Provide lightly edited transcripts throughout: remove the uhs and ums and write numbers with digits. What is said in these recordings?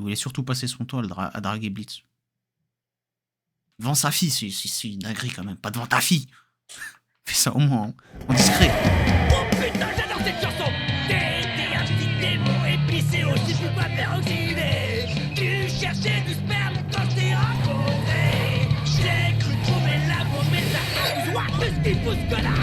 voulait surtout passer son temps à draguer Blitz. Devant sa fille, c'est une dinguerie quand même. Pas devant ta fille. Fais ça au moins, hein. En discret. Oh putain, j'adore cette chanson. T'es un petit démon épicé aussi tu peux faire oxyder. Tu cherchais du sperme quand je t'ai rencontré. J'ai cru trouver l'amour, mais ça joie de ce qu'il pousse que là.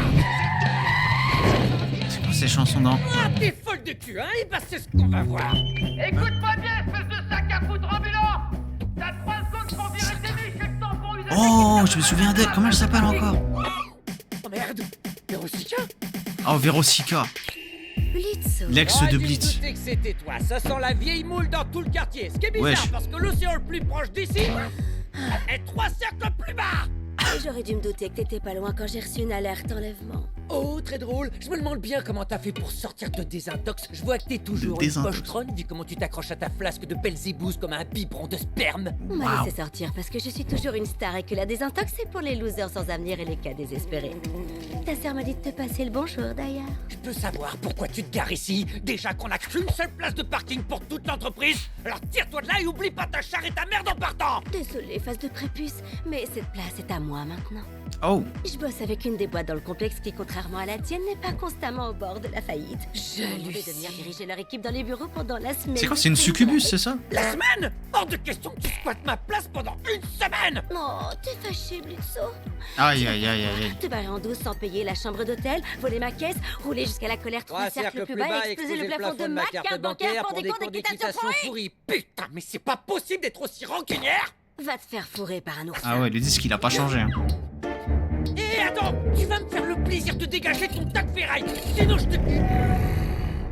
C'est quoi ces chansons dans... Ah, t'es folle de cul, hein? Et bah c'est ce qu'on va voir. Écoute-moi bien, espèce de sac à foutre ambulant. T'as 3 secondes pour virer tes billes, c'est le temps pour user. Oh, je me souviens d'elle. Comment elle s'appelle encore? Oh merde, Vérosica. Oh, Vérosica. Blitz. L'ex Oh, de je Blitz. doutais que c'était toi. Ça sent la vieille moule dans tout le quartier. Ce qui est bizarre Wesh. parce que l'océan le plus proche d'ici est 3 cercles plus bas. Et j'aurais dû me douter que t'étais pas loin quand j'ai reçu une alerte enlèvement. Oh, très drôle. Je me demande bien comment t'as fait pour sortir de désintox. Je vois que t'es toujours De une désintox. pochetronne vu comment tu t'accroches à ta flasque de Belzébouz comme un biberon de sperme. On m'a Waouh. laissé sortir parce que je suis toujours une star et que la désintox c'est pour les losers sans avenir et les cas désespérés. Ta sœur m'a dit de te passer le bonjour d'ailleurs. Je peux savoir pourquoi tu te gares ici. Déjà qu'on a qu'une seule place de parking pour toute l'entreprise. Alors tire-toi de là et oublie pas ta char et ta merde en partant. Désolée, face de prépuce, mais cette place est à moi maintenant. Oh, Je bosse avec une des boîtes dans le complexe qui, contrairement à la tienne, n'est pas constamment au bord de la faillite. Je vais venir diriger leur équipe dans les bureaux pendant la semaine. c'est quoi? C'est une succubus, c'est ça? La semaine? Hors de question que tu squattes ma place pendant une semaine. Oh, t'es fâché, Blitzo. Aïe, aïe, aïe, aïe, aïe. Te barrer en douce sans payer la chambre d'hôtel, voler ma caisse, rouler jusqu'à la colère 3 cercles plus bas et exploser le plafond de ma carte bancaire pour des comptes d'équitation pourris. pourris. Putain, mais c'est pas possible d'être aussi rancunière. Va te faire fourrer par un ours. Ah ouais, le disque il a pas changé. Hein. Et attends, tu vas me faire le plaisir de dégager ton tas de ferraille. Sinon je te...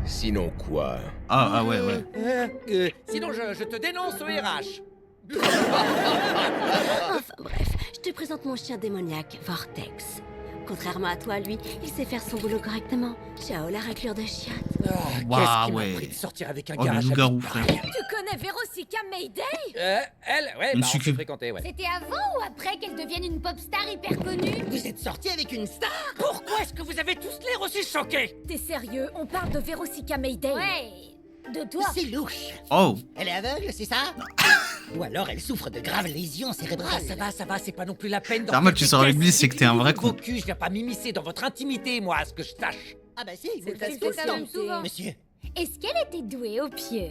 Sinon quoi? Ah ouais, ouais. Sinon je te dénonce au RH. Enfin bref, je te présente mon chien démoniaque, Vortex. Contrairement à toi, lui, il sait faire son boulot correctement. Ciao, la raclure de chiottes. Qu'est-ce Waouh, qui m'a ouais. pris de sortir avec un Oh, le garage loup-garou, frère. Tu connais Vérosica Mayday? Elle, ouais, Une bah on s'est succube. fréquenté, ouais. C'était avant ou après qu'elle devienne une pop star hyper connue? Vous êtes sorti avec une star? Pourquoi est-ce que vous avez tous l'air aussi choqués? T'es sérieux? On parle de Vérosica Mayday? Ouais, de toi. C'est louche. Oh, Elle est aveugle, c'est ça? Ou alors elle souffre de graves lésions Ah, cérébrales. ça va, c'est pas non plus la peine d'en Normal, faire tu des sors avec caisses. Bliss, c'est que t'es un vrai con. Vos culs, je viens pas m'immiscer dans votre intimité, moi, à ce que je sache. Ah bah si, vous le C'est faites Tu le fais quand même tout le temps. souvent. Monsieur. Est-ce qu'elle était douée au pied?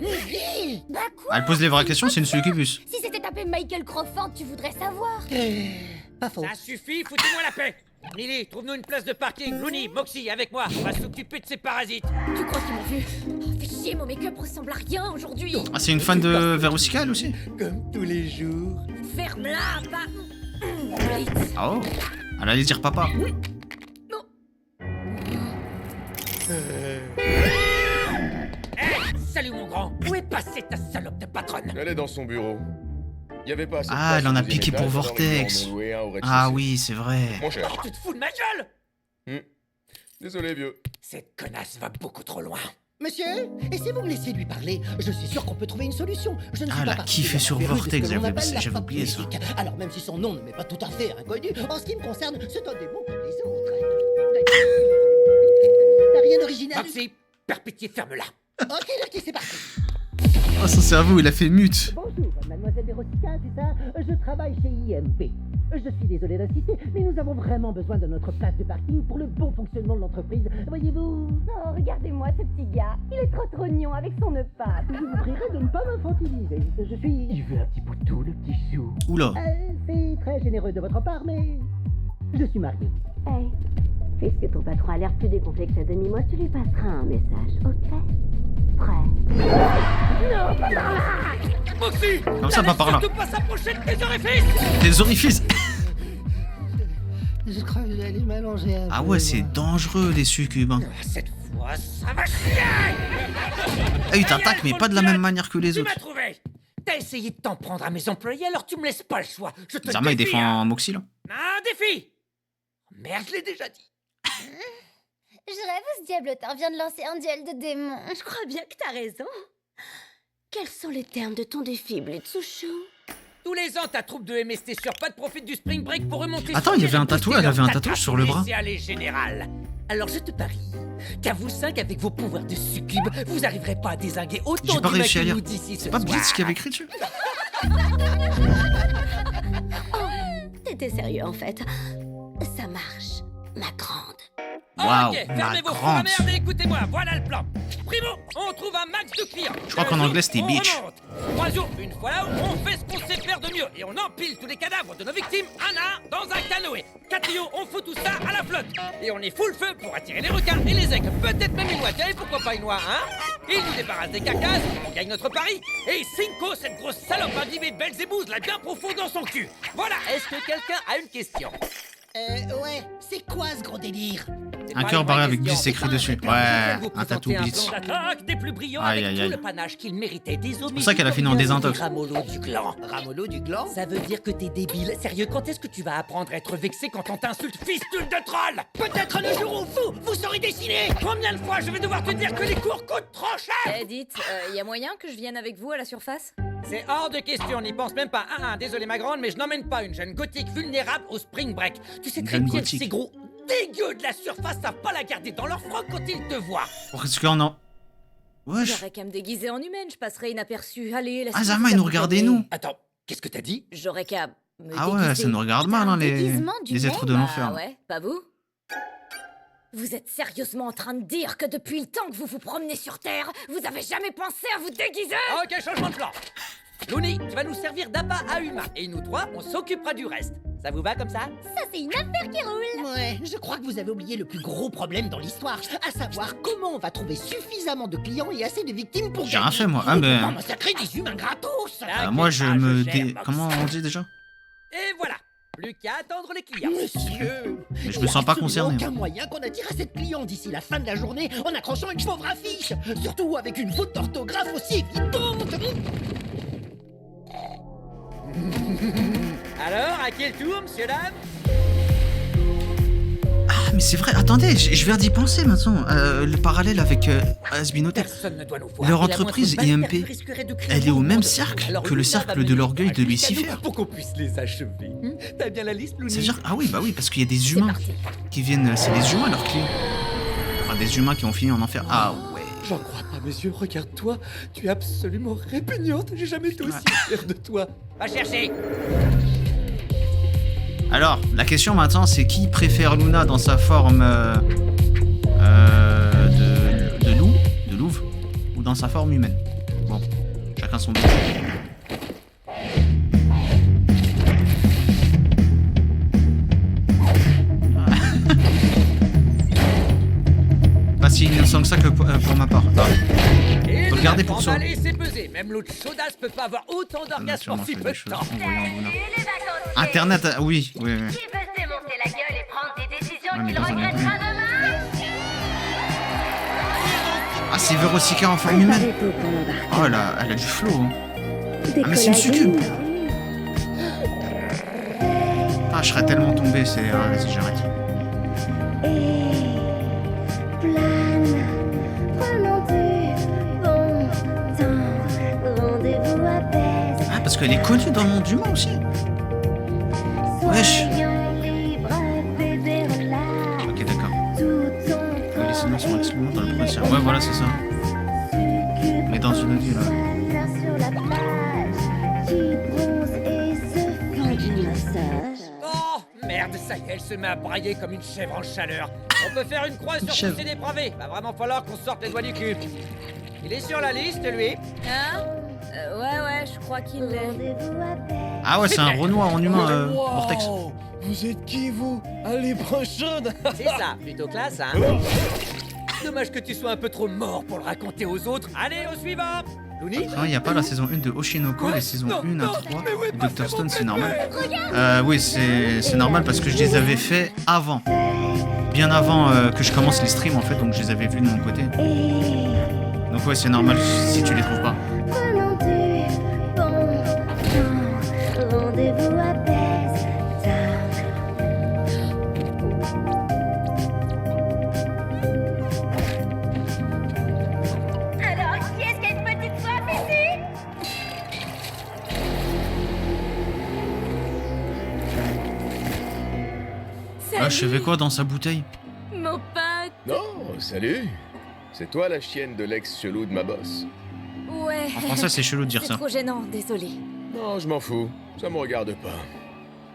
Bah quoi? elle pose les vraies questions, c'est une succubus. Si c'était appelé Michael Crawford, tu voudrais savoir. Pas faux. Ça suffit, foutez-moi la paix. Lily, trouve-nous une place de parking. Looney, Moxie, avec moi. On va s'occuper de ces parasites. Tu crois qu'ils m'ont vu? Oh, fais chier, mon make-up ressemble à rien aujourd'hui. Ah, c'est une fan de Vérosica, elle aussi? Comme tous les jours. Ferme-la, pas... Blitz. Ah oh, elle allait dire papa. Salut, mon grand. Où est passée ta salope de patronne? Elle est dans son bureau. Y avait pas assez de Ah, place elle en au a deuxième piqué pour étage, alors ils Vortex. en ont loué un au Ah rez-de-chaussée. oui, c'est vrai. Mon cher. Oh, tu te fous de ma gueule? Désolé, vieux. Cette connasse va beaucoup trop loin. Monsieur, et si vous me laissiez lui parler, je suis sûr qu'on peut trouver une solution. Je ne Ah, suis elle pas a kiffé particulièrement sur féru de ce Vortex, que l'on j'avais- appelle la j'avais pop oublié ça. musique. Alors même si son nom ne m'est pas tout à fait inconnu, en ce qui me concerne, c'est un démon comme les autres. T'as rien d'original? Moxie, par pitié, ferme-la. Ok, ok, c'est parti. Oh, son cerveau, il a fait mute. Bonjour, mademoiselle Vérosica, c'est ça? Je travaille chez IMP. Je suis désolé d'insister, mais nous avons vraiment besoin de notre place de parking pour le bon fonctionnement de l'entreprise. Voyez-vous? Oh, regardez-moi ce petit gars. Il est trop trognon avec son nœud pape. Je vous prierai de ne pas m'infantiliser. Je suis... Il veut un petit bout de tout, le petit chou. Oula. C'est très généreux de votre part, mais... Je suis marié. Hey, puisque ton patron a l'air plus décomplexé à demi-mois, tu lui passeras un message, ok? Prêt? Moxie, Comme ça, pas par là. surtout pas s'approcher de tes orifices. Des orifices. Je crois que j'allais m'allonger un Ah peu, ouais, c'est moi. dangereux, les succubes. Hein. Cette fois, ça va chier. Ah, ils t'attaquent, mais pas de la même manière que les Tu m'as autres. trouvé. T'as essayé de t'en prendre à mes employés, alors tu me laisses pas le choix. Je te Zama, il défie, défend hein. Moxie, là. Un défi. Merde, je l'ai déjà dit. Je rêve où ce diablotin vient de lancer un duel de démons. Je crois bien que t'as raison. Quels sont les termes de ton défi, Blitzuchou? Tous les ans, ta troupe de MST sur pattes profite du spring break pour remonter. Attends, sur il y avait un les tatouage, elle avait un tatouage sur le bras. C'est aller général. Alors je te parie Car vous 5, avec vos pouvoirs de succube, vous arriverez pas à dézinguer autant J'ai pas réussi à lire. d'ici ce C'est pas soir. Blitz qui avait écrit dessus? T'étais sérieux en fait. Ça marche, ma grande. Waouh, Ok, ma fermez vos fours à grande. merde et écoutez-moi, voilà le plan. Primo, on trouve un max de clients. Je crois qu'en Deuxième, anglais, c'était on bitch. remonte. Troisième, une fois là, on fait ce qu'on sait faire de mieux et on empile tous les cadavres de nos victimes un à un dans un canoë. Quatrième, on fout tout ça à la flotte. Et on est full feu pour attirer les requins et les aigles. Peut-être même une noix. Tiens, et pourquoi pas une noix, hein? Il nous débarrasse des carcasses, on gagne notre pari. Et Cinco, cette grosse salope imbibée de Belzébuth, l'a bien profond dans son cul. Voilà, est-ce que quelqu'un a une question? Ouais, c'est quoi ce gros délire? C'est Un pas cœur une barré vraie avec question. 10 écrits C'est dessus. pas un Ouais, vous un tatou présenter un Blitz. plan d'attaque des plus brillants Aïe, avec aïe, tout aïe. le panache qu'il méritait. Des C'est pour ça qu'elle a fini en désintox. Ramolo du clan. Ramolo du clan? Ça veut dire que t'es débile. Sérieux, quand est-ce que tu vas apprendre à être vexé quand on t'insulte, fistule de troll? Peut-être le jour où vous saurez dessiner! Combien de fois je vais devoir te dire que les cours coûtent trop cher? Eh, dites, y a moyen que je vienne avec vous à la surface? C'est hors de question, n'y pense même pas. Désolé ma grande, mais je n'emmène pas une jeune gothique vulnérable au spring break. Tu sais Une très jeune bien que gothique. ces gros dégueux de la surface savent pas la garder dans leur froc quand ils te voient. Parce qu'on en... Wesh. J'aurais qu'à me déguiser en humaine, je passerai inaperçu. Allez, laisse-moi Ah, Zama, vous ils nous accompagner. regardaient, nous. Attends, qu'est-ce que t'as dit? J'aurais qu'à me Ah ouais, déguiser. ça nous regarde mal, hein, les déguisement êtres d'humain, de Ah l'enfer. ouais, pas vous? Vous êtes sérieusement en train de dire que depuis le temps que vous vous promenez sur Terre, vous avez jamais pensé à vous déguiser? Ok, changement de plan. Looney, tu vas nous servir d'appât à humain. Et nous trois, on s'occupera du reste. Ça vous va comme ça? Ça, c'est une affaire qui roule. Ouais, je crois que vous avez oublié le plus gros problème dans l'histoire, à savoir comment on va trouver suffisamment de clients et assez de victimes pour J'ai gagner. rien fait, moi. Ah, On peut ben- pas massacrer des humains gratos. Moi, je me... gère, dé... Mox. Comment on dit déjà? Et voilà. Plus qu'à attendre les clients. Monsieur, Mais je il me y a sens pas absolument concerné. aucun moyen qu'on attire assez de clients d'ici la fin de la journée en accrochant une pauvre affiche, surtout avec une faute d'orthographe aussi évidente. Alors, à quel tour, monsieur dame? Ah, mais c'est vrai. Attendez, je viens d'y penser maintenant. Le parallèle avec Asbinotel. Personne ne doit nous voir. Leur Et la entreprise moindre IMP, basterde risquerait de créer elle est un au même monde. cercle Alors que le Luna cercle va de mener l'orgueil les de braques jusqu'à Lucifer. nous Pour qu'on puisse les achever. T'as bien la liste, Looney? Ça veut dire... Ah oui, bah oui, parce qu'il y a des C'est humains parti. qui viennent... C'est des humains, leurs clients. Enfin, des humains qui ont fini en enfer. Ah ouais. J'en crois pas, mes yeux, regarde-toi. Tu es absolument répugnante. J'ai jamais été aussi fier de toi. Va chercher. Alors, la question maintenant, c'est qui préfère Luna dans sa forme de loup, de louve, ou dans sa forme humaine? Bon, chacun son tour. Pas si innocent que ça que pour ma part. Ah, Et Faut le garder pour soi. Allez, c'est pesé. Même l'autre chaudasse peut pas avoir autant d'orgasme naturellement, en si je fais peu des de choses temps. en voyant Luna. Les vacances. Internet, oui, oui, oui. Qui peut se démonter la gueule et prendre des décisions Ouais, mais qu'il dans un regrettera abri. demain? Ah, c'est Vérosica en forme humaine. Oh là, elle a du flow. Hein. Ah, mais c'est une succube. Ah, je serais tellement tombé, c'est... Ah, vas-y, j'arrête. Plane, prenons du bon temps. Rendez-vous à Pest. Ah, parce qu'elle est connue dans le monde humain aussi. Wesh. Soyons libres, bébé, relax. Ok, d'accord. Tout ton Les signaux sont corps excluants dans le est prochain. Ouais, voilà, c'est ça. succube. On est dans une ville, là. Là sur la plage, qui bronze et se fait du massage. Oh, merde, ça y est, elle se met à brailler comme une chèvre en chaleur. On peut faire une croix sur chèvre. tous ces dépravés. Va vraiment falloir qu'on sorte les doigts du cul. Il est sur la liste, lui. Hein? Ouais, je crois qu'il l'est. Rendez-vous à Pest. Ah ouais, c'est un Renoir en humain, Vortex. Vous êtes qui, vous? Allez, bras chaude. C'est ça, plutôt classe, hein. Dommage que tu sois un peu trop mort pour le raconter aux autres. Allez, au suivant. Looney? Non, il n'y a pas la saison 1 de Oshinoko, les saisons 1 à 3 de Dr. Stone, c'est normal. Oui, c'est normal parce que je les avais fait avant. Bien avant que je commence les streams en fait, donc je les avais vus de mon côté. Donc ouais, c'est normal si tu les trouves pas. Prenons du bon temps. Rendez-vous à Pest. Alors, qui est-ce qui a une petite soif ici? Ah, je savais quoi dans sa bouteille? Mon pote. Non, salut. C'est toi la chienne de l'ex chelou de ma boss? Ouais. En français, c'est chelou de dire C'est ça. trop gênant, désolé. Non, je m'en fous. Ça me regarde pas.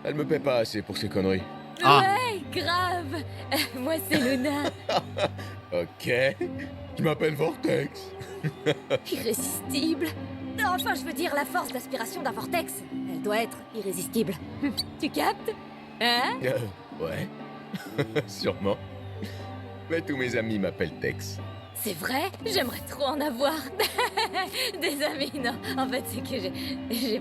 Elle me paie pas assez pour ces conneries. Ah. Ouais, grave. Moi, c'est Luna. Ok. Tu m'appelles Vortex. Irrésistible. Non, enfin, je veux dire, la force d'aspiration d'un vortex, elle doit être irrésistible. Tu captes? Hein? Ouais. Sûrement. Mais tous mes amis m'appellent Tex. C'est vrai? J'aimerais trop en avoir. Des amis, non. En fait, c'est que j'ai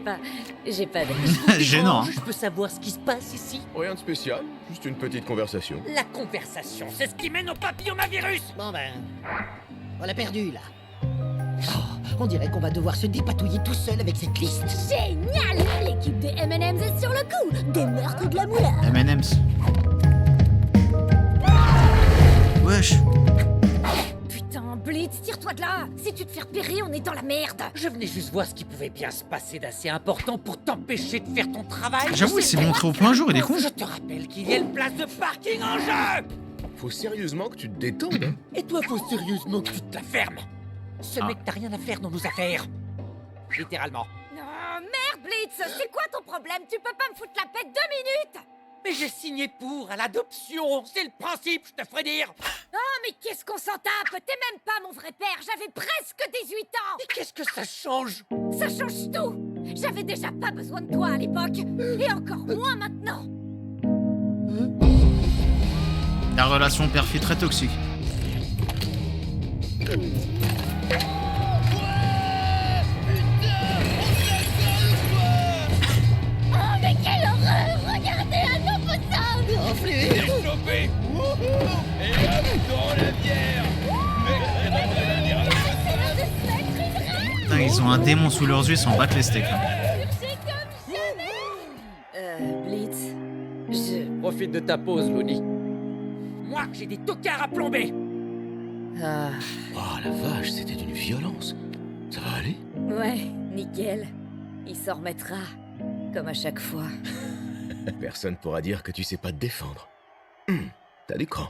pas d'amis. Gênant. Hein. Je peux savoir ce qui se passe ici? Rien de spécial, juste une petite conversation. La conversation, C'est ce qui mène au papillomavirus. Bon ben... On l'a perdu, là. Oh, on dirait qu'on va devoir se dépatouiller tout seul avec cette liste. Génial! L'équipe des M&M's est sur le coup. Des meurtres de la moula. M&M's. Wesh. Putain, Blitz, tire-toi de là. Si tu te fais repérer, on est dans la merde. Je venais juste voir ce qui pouvait bien se passer d'assez important pour t'empêcher de faire ton travail. J'avoue, il s'est montré au point jour, il est con. Je te rappelle qu'il y a une place de parking en jeu. Faut sérieusement que tu te détendes, hein. Et toi, faut sérieusement que tu te la fermes. Ce mec n'a rien à faire dans nos affaires. Littéralement. Non, merde, Blitz. C'est quoi ton problème? Tu peux pas me foutre la paix 2 minutes? Mais j'ai signé pour à l'adoption. C'est le principe, je te ferai dire. Oh, mais qu'est-ce qu'on s'en tape? T'es même pas mon vrai père. J'avais presque 18 ans. Et qu'est-ce que ça change? Ça change tout. J'avais déjà pas besoin de toi à l'époque. Et encore moins maintenant. La relation père-fille très toxique. Oh, mais quelle horreur! Regardez un opposable! Chopé. Et hop, dans la bière. Putain, ils ont un démon sous leurs yeux, ils s'en battent les steaks. Hein. Blitz, je... Profite de ta pause, Looney. Moi, j'ai des tocards à plomber. Ah, Oh la vache, c'était d'une violence. Ça va aller? ouais, nickel. Il s'en remettra, comme à chaque fois. Personne pourra dire que tu sais pas te défendre. T'as l'écran.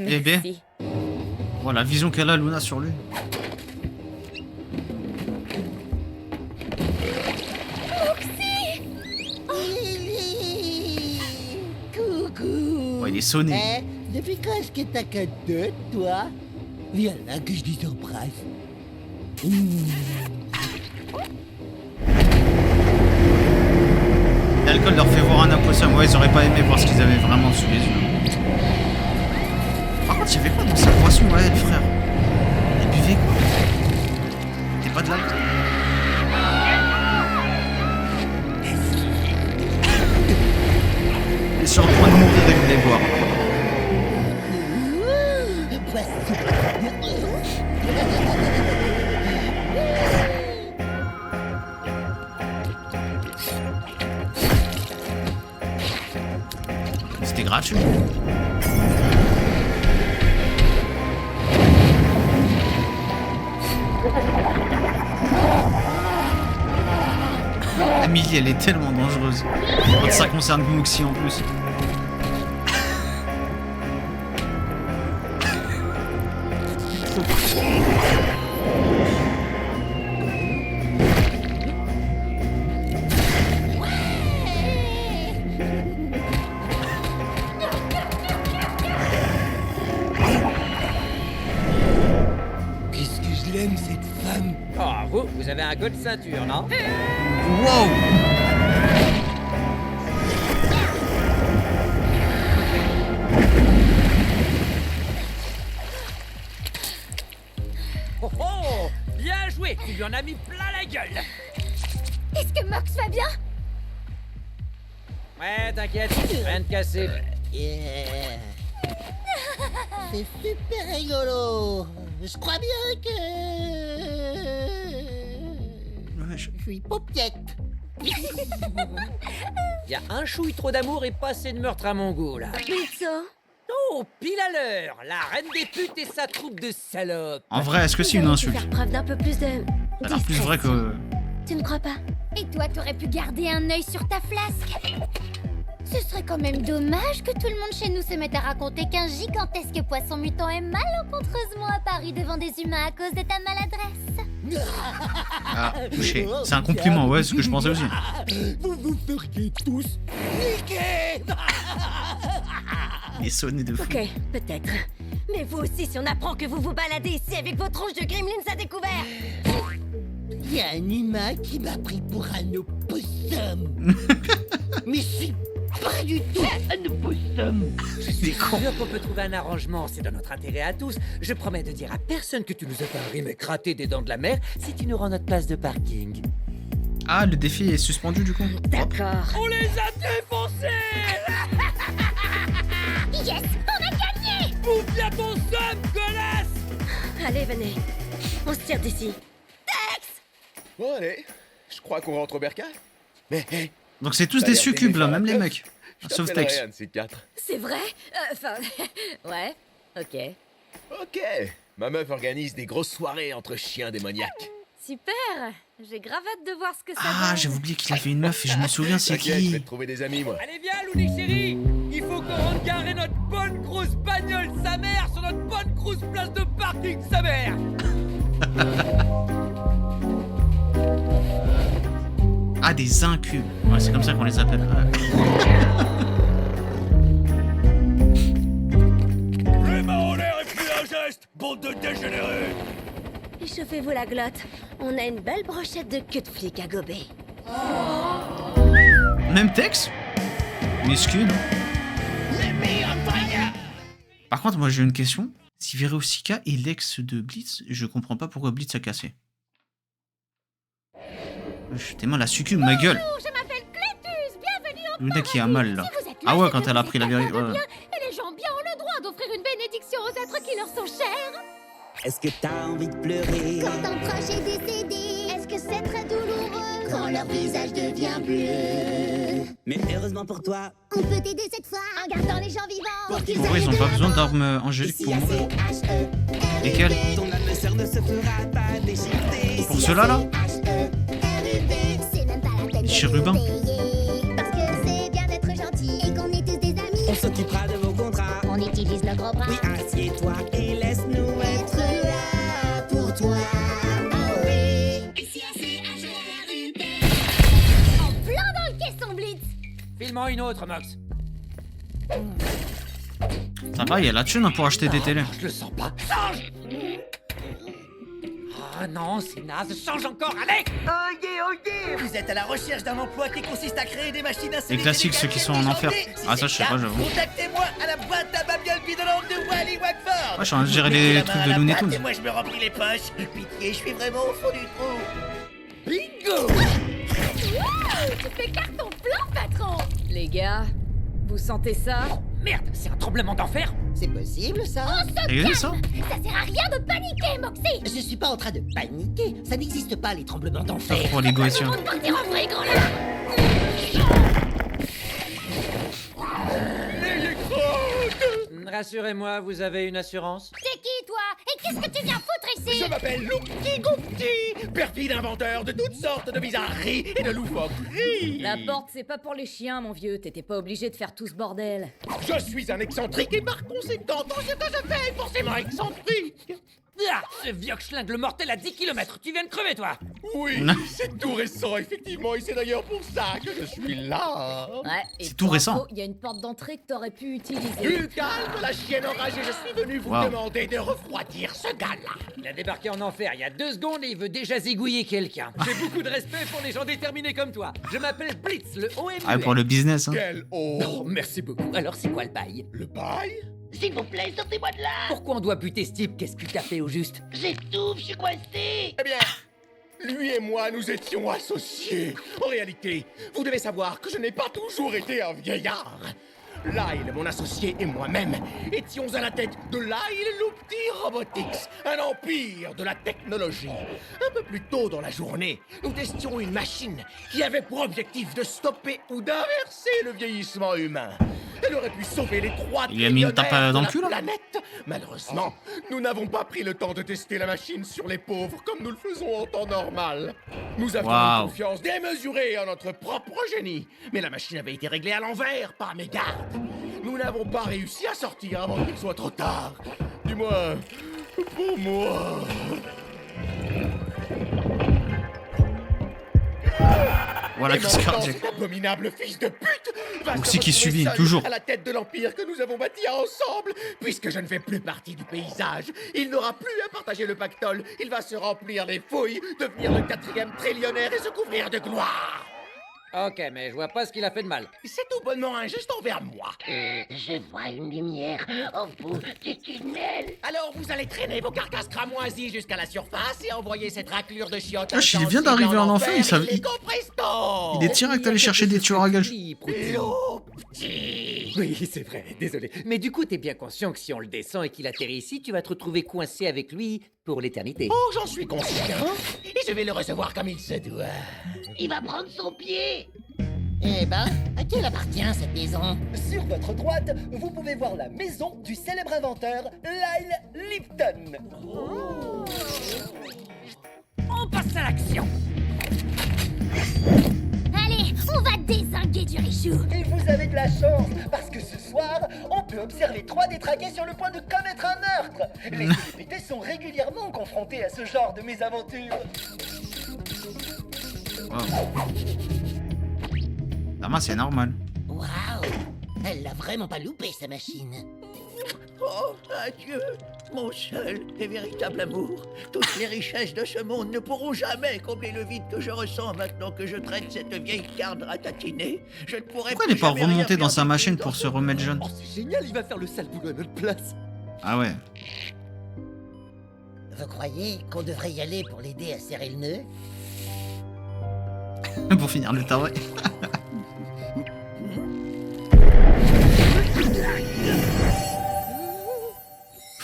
Eh ben. Merci. Oh, la vision qu'elle a, Luna, sur lui. Coucou. Oh, il est sonné. Eh, depuis quand est-ce que t'as qu'un deux, toi? Viens là que je dis embrasse. L'alcool leur fait voir un opossum. Ouais, ils auraient pas aimé voir ce qu'ils avaient vraiment sous les yeux. Par contre, il y avait quoi dans sa boisson, ouais, le frère? Il buvait quoi? C'était pas de l'alcool? Il est sur le point de mourir et de les boire. C'était gratuit. Amélie, elle est tellement dangereuse. Quand ça concerne Gmuxi en plus. Qu'est-ce que je l'aime, cette femme. Oh, vous avez un go de ceinture, non? Wow! Oh oh! Bien joué! Tu lui en as mis plein la gueule! Est-ce que Mox va bien? Ouais, t'inquiète, rien de cassé. Yeah. C'est super rigolo. Je crois bien que... Ouais, Je suis paupiette. Y a un chouille trop d'amour et pas assez de meurtre à mon goût, là. Blitzo, Oh, pile à l'heure! La reine des putes et sa troupe de salopes! En vrai, est-ce que c'est une vous auriez pu insulte? faire preuve d'un peu plus de... Ça a l'air plus vrai que... Tu ne crois pas? Et toi, t'aurais pu garder un œil sur ta flasque. Ce serait quand même dommage que tout le monde chez nous se mette à raconter qu'un gigantesque poisson mutant est malencontreusement apparu devant des humains à cause de ta maladresse. Ah, touché. C'est un compliment, ouais, c'est ce que je pensais aussi. Vous vous feriez tous niquer. Les sonnets de fou. Ok, peut-être. Mais vous aussi, si on apprend que vous vous baladez ici avec vos tronches de gremlins à découvert. Il y a un humain qui m'a pris pour un opossum. Mais je suis pas du tout un opossum. Je suis sûr qu'on peut trouver un arrangement, c'est dans notre intérêt à tous. Je promets de dire à personne que tu nous as fait un remake raté des Dents de la Mer si tu nous rends notre place de parking. Ah, le défi est suspendu du coup. D'accord. On les a défoncés. Yes, on a gagné! Bouffe bien ton somme, connasse. Allez, venez. On se tire d'ici. Bon, allez. Je crois qu'on rentre au bercail. Mais, hé, Donc c'est tous t'as des l'air succubes là, d'aimer même les faire la mecs. teuf. Sauf Je t'appellerai Tex. un de ces quatre. C'est vrai? Enfin, ouais. Ok. Ok. Ma meuf organise des grosses soirées entre chiens démoniaques. Super. J'ai grave hâte de voir ce que ça Ah, donne. j'avais oublié qu'il avait une meuf et je me souviens c'est T'inquiète, je vais qui. te trouver des amis, moi. Allez viens, Loulé chérie. Il faut qu'on rentre garer notre bonne grosse bagnole sa mère sur notre bonne grosse place de parking sa mère. Ah, des incubes. Ouais, c'est comme ça qu'on les appelle. Les mains en l'air et puis un geste, bande de dégénérés. Échauffez-vous la glotte. On a une belle brochette de queue de flic à gober. Même Tex. Muscule. Par contre, moi j'ai une question. Si Veronica est l'ex de Blitz, je comprends pas pourquoi Blitz a cassé. Je t'aimais la succube, ma gueule. Je m'appelle Clétus, bienvenue au Luna qui a mal là. Si vous êtes là, Ah ouais, c'est quand que elle a vous pris êtes la vérité. quelqu'un de bien, et les gens bien ont le droit d'offrir une bénédiction aux êtres qui leur sont chers. Est-ce que t'as envie de pleurer Quand un proche est décédé, est-ce que c'est très douloureux quand leur visage devient bleu? Mais heureusement pour toi, On peut t'aider cette fois en gardant les gens vivants pour qu'ils Pourquoi ils ont aillent pas de besoin l'avant. d'armes angéliques ici pour à mourir? C-H-E-R-U-B. Lesquelles? ton âme sœur ne se fera pas déchiqueter. Pour ceux-là là? C-H-E-R-U-B. C'est même pas la peine de Chérubins. payer. Parce que c'est bien d'être gentil et qu'on est tous des amis. On s'occupera de vos contrats. On utilise nos gros bras. Oui, assieds-toi et laisse-nous Être là pour toi. Ah oui. Ici à C-H-E-R-U-B. En plein dans le caisson Blitz. File-moi une autre, Mox. Ça va, il y a la thune hein, pour acheter des télés. Je le sens pas. Change. Ah non, c'est naze. Change encore, allez. Vous êtes à la recherche d'un emploi qui consiste à créer des machines à Les classiques, ceux qui sont en enfer. Ah, ça, je sais pas, j'avoue. Contactez-moi à la boîte à babiole bidolante de Wally Wackford. Ouais, je suis en train de gérer les Mettez la trucs main à de la Looney boîte Tunes. Et moi, je me remplis les poches. Pitié, je suis vraiment au fond du trou. Bingo. Tu fais carton plein, patron. Les gars, vous sentez ça? Merde, c'est un tremblement d'enfer. C'est possible, ça? Ça existe ça? Ça sert à rien de paniquer, Moxie. Je suis pas en train de paniquer. Ça n'existe pas, les tremblements Ça, d'enfer. pour les goétiens. On va partir en vrai, grand là. Rassurez-moi, vous avez une assurance? T'es qui, toi? Et qu'est-ce que tu viens foutre ici? Je m'appelle Loupti Goupti, perfide inventeur de toutes sortes de bizarreries et de loufoqueries. La porte, c'est pas pour les chiens, mon vieux. T'étais pas obligé de faire tout ce bordel. Je suis un excentrique et par conséquent, tout ce que je fais est forcément excentrique. Ah, ce vieux schlingue, le mortel à 10 km. Tu viens de crever, toi. Oui, c'est tout récent, effectivement, et c'est d'ailleurs pour ça que je suis là. Ouais, et C'est tout pour récent. info, il y a une porte d'entrée que t'aurais pu utiliser. Du calme, la chienne enragée, je suis venu vous Wow. demander de refroidir ce gars-là. Il a débarqué en enfer il y a 2 secondes et il veut déjà zigouiller quelqu'un. J'ai beaucoup de respect pour les gens déterminés comme toi. Je m'appelle Blitz, le OM. Ah, pour le business. Hein. Quel Oh, oh, merci beaucoup. Alors, c'est quoi le bail? le bail? S'il vous plaît, sortez-moi de là. Pourquoi on doit buter ce type? Qu'est-ce qu'il t'a fait au juste? J'étouffe, je suis coincé. Eh bien, lui et moi, nous étions associés. En réalité, vous devez savoir que je n'ai pas toujours été un vieillard. Lyle, mon associé, et moi-même étions à la tête de Lyle Loopty Robotics, un empire de la technologie. Un peu plus tôt dans la journée, nous testions une machine qui avait pour objectif de stopper ou d'inverser le vieillissement humain. Elle aurait pu sauver les 3 Il lui a mis une tape trillionnaires dans de le cul, la là planète. Malheureusement, nous n'avons pas pris le temps de tester la machine sur les pauvres comme nous le faisons en temps normal. Nous avions Waouh. une confiance démesurée en notre propre génie. Mais la machine avait été réglée à l'envers par mes gardes. Nous n'avons pas réussi à sortir avant qu'il soit trop tard. Du moins, pour moi. Voilà, Et crise maintenant, cardiaque. cet abominable fils de pute va Donc se c'est qui retrouver subit, seul toujours. à la tête de l'empire que nous avons bâti ensemble. Puisque je ne fais plus partie du paysage, il n'aura plus à partager le pactole. Il va se remplir les fouilles, devenir le 4e trillionnaire et se couvrir de gloire. Ok, mais je vois pas ce qu'il a fait de mal. C'est tout bonnement injuste envers moi. Je vois une lumière au bout du tunnel. Alors vous allez traîner vos carcasses cramoisies jusqu'à la surface et envoyer cette raclure de chiottes. Wesh, il vient d'arriver en enfer, il savait- il est des direct allé chercher des tueurs à gages. Oui, c'est vrai, désolé. Mais du coup, t'es bien conscient que si on le descend et qu'il atterrit ici, tu vas te retrouver coincé avec lui pour l'éternité. Oh, j'en suis conscient. Et je vais le recevoir comme il se doit. Il va prendre son pied. Eh ben, à qui elle appartient cette maison? Sur votre droite, vous pouvez voir la maison du célèbre inventeur Lyle Lipton. On passe à l'action. Allez, on va dézinguer du Richou. Et vous avez de la chance, parce que ce soir, on peut observer 3 détraqués sur le point de commettre un meurtre. Les célébrités sont régulièrement confrontées à ce genre de mésaventures. Ah, moi, c'est normal. Waouh, elle l'a vraiment pas loupé sa machine. Oh, adieu, mon seul et véritable amour. Toutes les richesses de ce monde ne pourront jamais combler le vide que je ressens maintenant que je traîne cette vieille carne ratatiner. Je ne pourrai Pourquoi il est plus pas jamais rien remonté dans faire sa de machine plus pour dans se remettre jeune? Oh, c'est génial, il va faire le sale boulot à notre place. Ah ouais. Vous croyez qu'on devrait y aller pour l'aider à serrer le nœud? Pour finir le travail.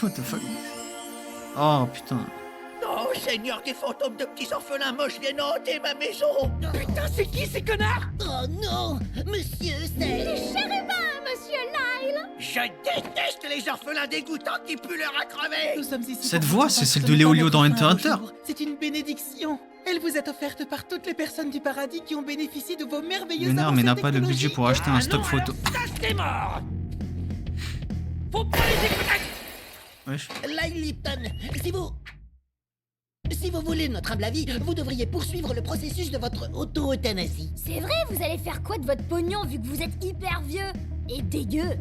What the fuck? Oh putain. Oh, Seigneur, des fantômes de petits orphelins moches viennent hanter ma maison. Putain, c'est qui ces connards? Oh non, monsieur, c'est... Chérubin, monsieur Lyle. Je déteste les orphelins dégoûtants qui puent leur à crever. Nous sommes ici Cette pour voix, vous c'est celle convaincre de Léo ne pas Lio dans mettre fin à Hunter vos x jours. C'est une bénédiction. Elle vous est offerte par toutes les personnes du paradis qui ont bénéficié de vos merveilleuses Lunaire, mais n'a avancées pas le budget technologiques. pour acheter un stock non, photo. alors ça, c'est mort. Faut pas les écouter. Wesh. Lyle Lipton, si vous voulez notre humble avis, vous devriez poursuivre le processus de votre auto-euthanasie. C'est vrai, vous allez faire quoi de votre pognon vu que vous êtes hyper vieux et dégueu?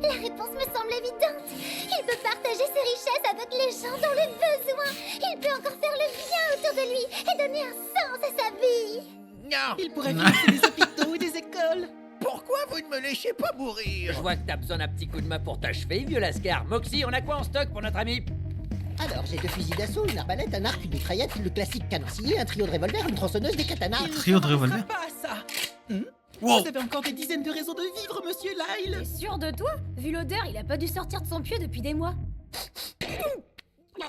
La réponse me semble évidente. Il peut partager ses richesses avec les gens dans le besoin. Il peut encore faire le bien autour de lui et donner un sens à sa vie. Non, Il pourrait financer des hôpitaux et des écoles. pourquoi vous ne me laissez pas mourir? Je vois que t'as besoin d'un petit coup de main pour t'achever, vieux lascar. Moxie, on a quoi en stock pour notre ami? Alors, j'ai 2 fusils d'assaut, une arbalète, un arc, une mitraillette, le classique canon scié, un trio de revolvers, une tronçonneuse, des katanas. Trio de revolver. Ça pas ça. Wow. Vous avez encore des dizaines de raisons de vivre, monsieur Lyle. T'es sûr de toi? Vu l'odeur, il a pas dû sortir de son pieu depuis des mois. La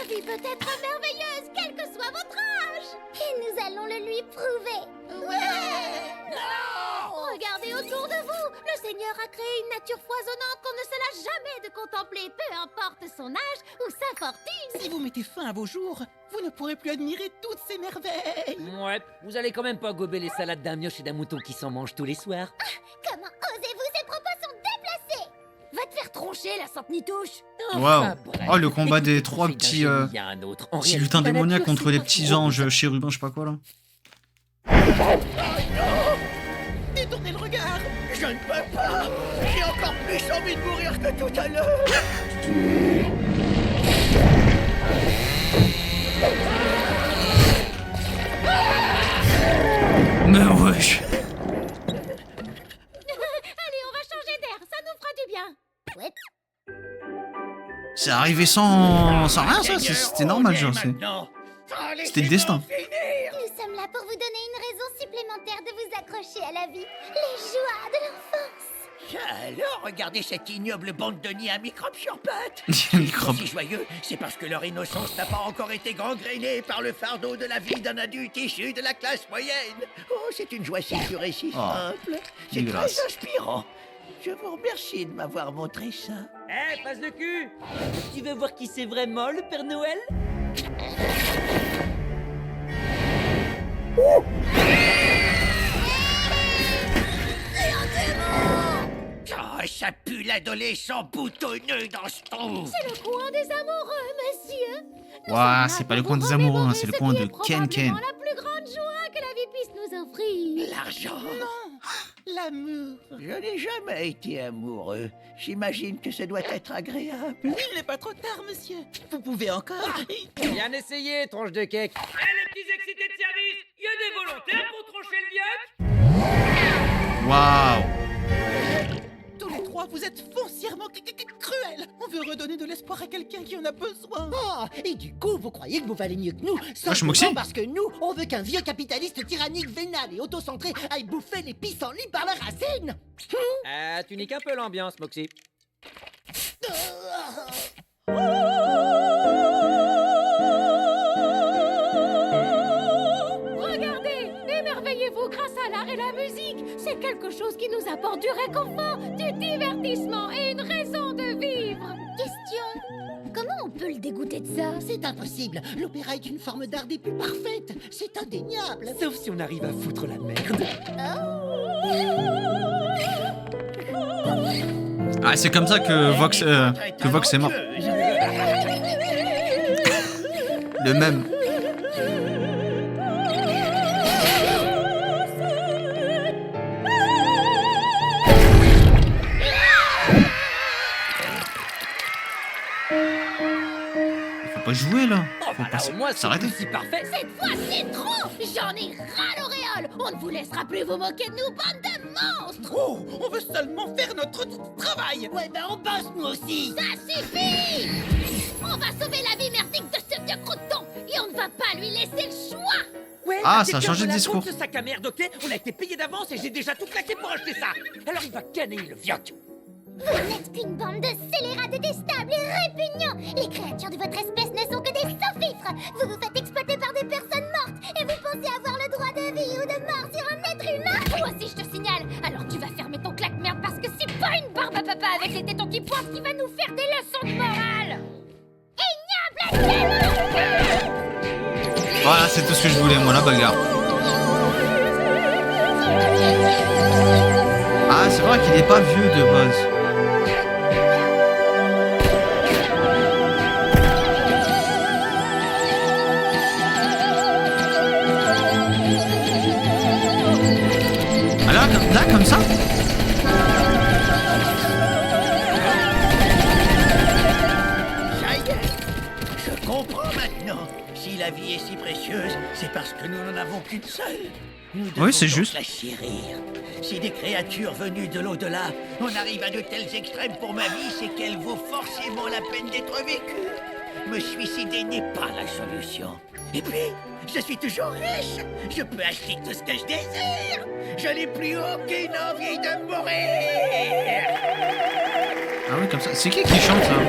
vie peut être merveilleuse, quel que soit votre âge. Et nous allons le lui prouver. Ouais. Regardez autour de vous. Le Seigneur a créé une nature foisonnante qu'on ne se lasse jamais de contempler, peu importe son âge ou sa fortune. Si vous mettez fin à vos jours, vous ne pourrez plus admirer toutes ces merveilles. Ouais, vous allez quand même pas gober les salades d'un mioche et d'un mouton qui s'en mangent tous les soirs. Comment osez-vous? Ces propos sont déplacés. Va te faire troncher, la sainte nitouche. Waouh. bref. Oh, le combat des Écoute, 3 c'est d'un petits, génie, il y a un autre. En petits réalité, lutins la démoniaques nature, contre c'est les pas petits trop anges chérubins, je sais pas quoi là. Détournez le regard. Je ne peux pas. J'ai encore plus envie de mourir que tout à l'heure. Mais wesh. Allez, on va changer d'air, ça nous fera du bien. Ouais. C'est arrivé sans rien ça, c'était normal genre. C'était le destin. Nous sommes là pour vous donner une raison supplémentaire de vous accrocher à la vie. Les joies de l'enfance. Alors, regardez cette ignoble bande de nids à microbes sur pattes. Microbes. Si joyeux, c'est parce que leur innocence n'a pas encore été gangrénée par le fardeau de la vie d'un adulte issu de la classe moyenne. Oh, c'est une joie si pure et si Oh, simple. C'est dégueulasse. très inspirant. Je vous remercie de m'avoir montré ça. Eh, passe de cul! Tu veux voir qui c'est vraiment le Père Noël? Oh, ça pue l'adolescent boutonneux dans ce trou. C'est le coin des amoureux, monsieur. Ouah, c'est pas le coin des amoureux, hein, c'est le coin de Ken Ken. La plus grande joie que la vie puisse nous offrir. L'argent. Non, l'amour. Je n'ai jamais été amoureux. J'imagine que ça doit être agréable. Il n'est pas trop tard, monsieur. Vous pouvez encore... Bien essayé, tronche de cake. Eh, les petits excités de service! Y a des volontaires pour trancher le bioc? Waouh. Tous les trois, vous êtes foncièrement cruels. On veut redonner de l'espoir à quelqu'un qui en a besoin. Oh, et du coup, vous croyez que vous valez mieux que nous? je m'oxy. Simplement parce que nous, on veut qu'un vieux capitaliste tyrannique, vénal et autocentré aille bouffer les pissenlits par la racine. Tu niques un peu l'ambiance, Moxie. Regardez, émerveillez-vous grâce à l'art et la musique. C'est quelque chose qui nous apporte du réconfort, du divertissement et une raison de vivre. Question. Comment on peut le dégoûter de ça? C'est impossible. L'opéra est une forme d'art des plus parfaites. C'est indéniable. Sauf si on arrive à foutre la merde. Ah, c'est comme ça que Vox est mort. Le même. Faut pas jouer là. Faut pas Au moins, s'arrêter. c'est parfait. Cette fois, c'est trop. J'en ai ras l'auréole. On ne vous laissera plus vous moquer de nous, bande de monstres. Oh, on veut seulement faire notre travail. Ouais, ben on bosse nous aussi. Ça suffit. On va sauver la vie merdique de ce vieux crouton et on ne va pas lui laisser le choix. Ouais, Ah, t'es ça a cœur changé de la discours. compte, ce sac à merde, ok? On a été payé d'avance et j'ai déjà tout claqué pour acheter ça. Alors il va canner le vioc. Vous n'êtes qu'une bande de scélérats détestables et répugnants. Les créatures de votre espèce ne sont que des sophiffres. Vous vous faites exploiter par des personnes mortes et vous pensez avoir le droit de vie ou de mort sur un être humain. Moi aussi, je te signale. Alors tu vas fermer ton claque-merde parce que c'est pas une barbe à papa avec les tétons qui pointent qui va nous faire des leçons de morale. Ignoble démon! Voilà, c'est tout ce que je voulais, moi, la bagarre. Ah, c'est vrai qu'il est pas vieux de base. Ah là, comme ça? Ça y est, je comprends maintenant. Si la vie est si précieuse, c'est parce que nous n'en avons qu'une seule. Nous devons Oui, c'est donc juste. la chérir. Si des créatures venues de l'au-delà, on arrive à de tels extrêmes pour ma vie, c'est qu'elle vaut forcément la peine d'être vécue. Me suicider n'est pas la solution. Et puis, je suis toujours riche. Je peux acheter tout ce que je désire. Je n'ai plus aucune envie de mourir. Ah oui, comme ça. C'est qui chante ça?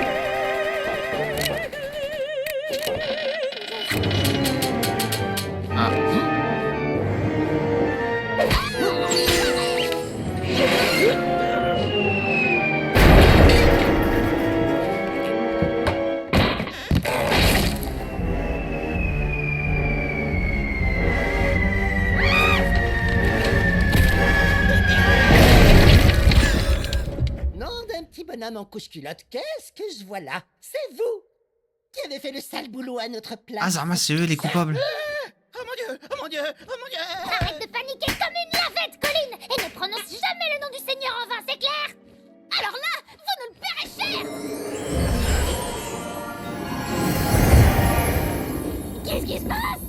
Ah. Nom d'un petit bonhomme en couche-culotte, qu'est-ce que je vois là? C'est vous qui avez fait le sale boulot à notre place. Ah, Zarma, c'est eux les coupables. Oh mon dieu, oh mon dieu, oh mon dieu. Arrête de paniquer comme une lavette, Colline, et ne prononce jamais le nom du Seigneur en vain, c'est clair? Alors là, vous nous le paierez cher. Qu'est-ce qui se passe?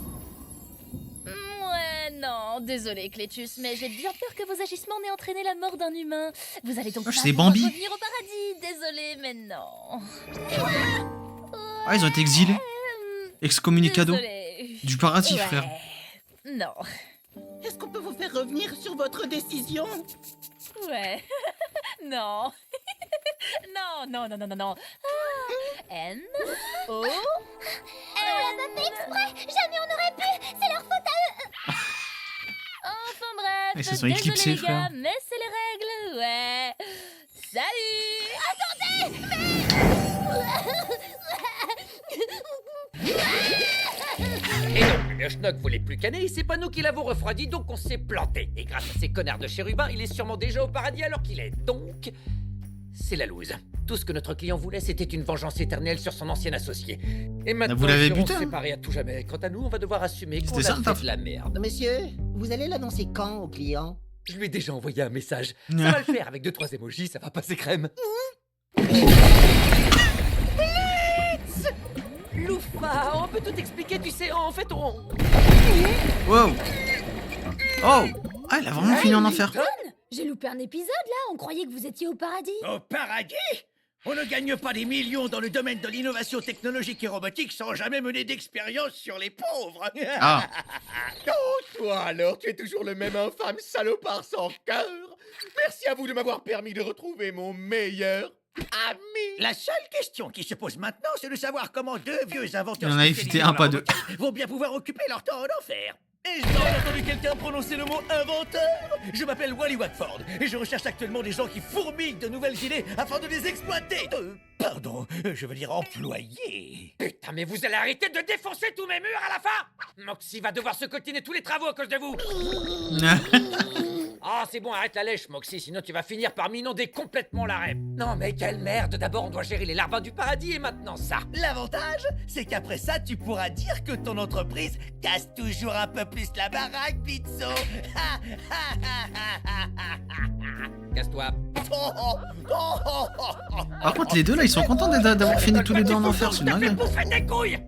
Ouais, non, désolé Clétus, mais j'ai bien peur que vos agissements n'aient entraîné la mort d'un humain. Vous allez donc Oh, pas c'est pouvoir Bambi. revenir au paradis, désolé, mais non. Ah, ils ont été exilés. Excommunicado. Désolé. Du paradis, Ouais. frère. Non. Est-ce qu'on peut vous faire revenir sur votre décision? Ouais. Non. Non, non, non, non, non, non. Ah. N-O... On l'a pas fait exprès. Jamais on aurait pu. C'est leur faute à eux. Enfin bref, Ils se sont désolé éclipsés, les frère. gars, mais c'est les règles, ouais. Salut. Et non, le schnock voulait plus canner, c'est pas nous qui l'avons refroidi, donc on s'est planté. Et grâce à ces connards de chérubins, il est sûrement déjà au paradis alors qu'il est. Donc, c'est la loose. Tout ce que notre client voulait, c'était une vengeance éternelle sur son ancien associé. Et maintenant, vous l'avez ils seront buté, hein. séparés à tout jamais. Quant à nous, on va devoir assumer qu'on C'était a ça, le fait taf. de la merde. Monsieur, vous allez l'annoncer quand au client? Je lui ai déjà envoyé un message. Ça va le faire avec 2-3 emojis, ça va passer crème. Loufa, on peut tout expliquer, tu sais, en fait, on... Wow. Oh. Ah, il a vraiment fini en enfer. J'ai loupé un épisode là, on croyait que vous étiez au paradis. Au paradis? On ne gagne pas des millions dans le domaine de l'innovation technologique et robotique sans jamais mener d'expérience sur les pauvres. Ah. Oh, toi alors, tu es toujours le même infâme salopard sans cœur. Merci à vous de m'avoir permis de retrouver mon meilleur ami. La seule question qui se pose maintenant, c'est de savoir comment deux vieux inventeurs Il en a spécialisés évité dans un, la pas deux. robotique vont bien pouvoir occuper leur temps en enfer. Et j'ai entendu quelqu'un prononcer le mot inventeur. Je m'appelle Wally Watford et je recherche actuellement des gens qui fourmillent de nouvelles idées afin de les exploiter. Pardon, je veux dire employer. Putain, mais vous allez arrêter de défoncer tous mes murs à la fin. Moxie va devoir se coltiner tous les travaux à cause de vous. Ah, c'est bon, arrête la lèche, Moxie, sinon tu vas finir par m'inonder complètement la rêve. Non, mais quelle merde. D'abord, on doit gérer les larbins du paradis et maintenant ça. L'avantage, c'est qu'après ça, tu pourras dire que ton entreprise casse toujours un peu plus la baraque, Pizzo. Casse-toi. Par contre, les deux là, ils sont contents d'avoir fini tous les deux en enfer, c'est dingue. Bouffer tes couilles.